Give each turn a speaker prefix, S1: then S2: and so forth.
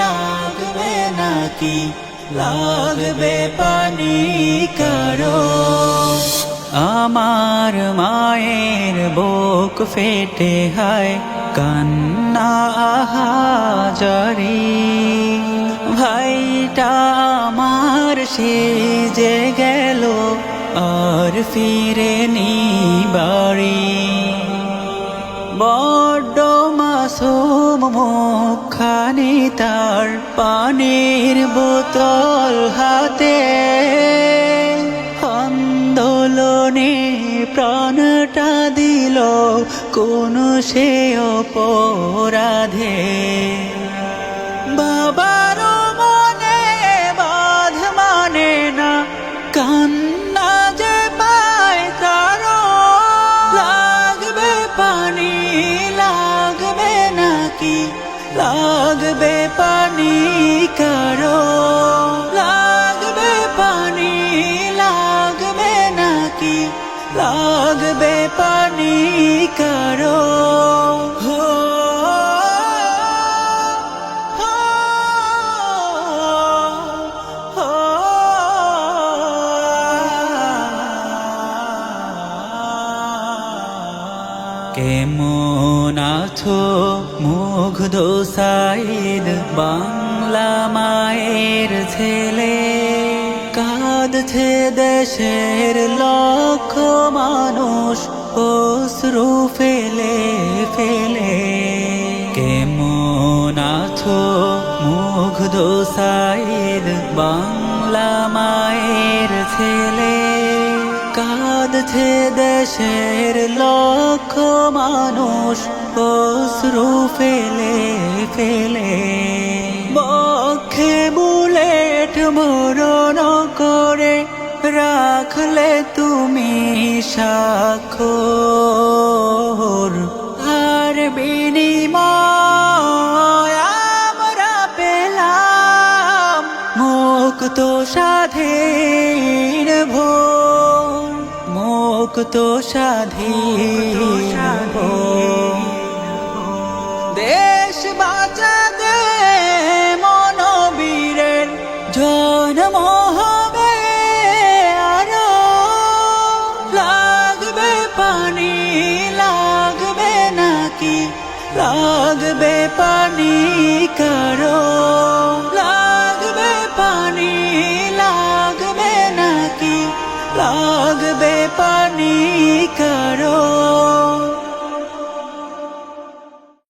S1: লাগবে নাকি, লাগবে পানি কারো। আমার মায়ের বুক ফেটে হায় কান্না আহাজারি, ভাইটা আমার সেজে গেল আর ফিরেনি বাড়ি। বড্ড মাসুম মুখখানি তার, পানির বোতল হাতে, আন্দোলনে প্রাণটা দিল কোন সে অপরাধে। বাবার মনে বাঁধ মানে না, কান্না যে পায় কারো। লাগবে পানি, লাগবে নাকি, লাগবে পানি কারো। লাগবে পানি, লাগবে নাকি, লাগবে পানি কারো। কেমন আছো মুগ্ধ সাইদ, বাংলা মায়ের ছেলে? কাঁদছে দেশের লক্ষ মানুষ অশ্রু ফেলে ফেলে। কেমন আছো মুগ্ধ সাইদ, বাংলা মায়ের ছেলে? কাঁদছে দেশের লক্ষ মানুষ অশ্রু ফেলে ফেলে। বক্ষে বুলেট মরণ করে রাখলে তুমি স্বাক্ষর, আর বিনিময় আমরা পেলাম মুক্ত স্বাধীন ভোর, মুক্ত স্বাধীন ভোর। দেশ বাঁচাতে মনোবীরের জন্ম হবে আরো। লাগবে পানি, লাগবে নাকি, লাগবে পানি কারো। লাগবে পানি, লাগবে নাকি, লাগবে পানি কারো।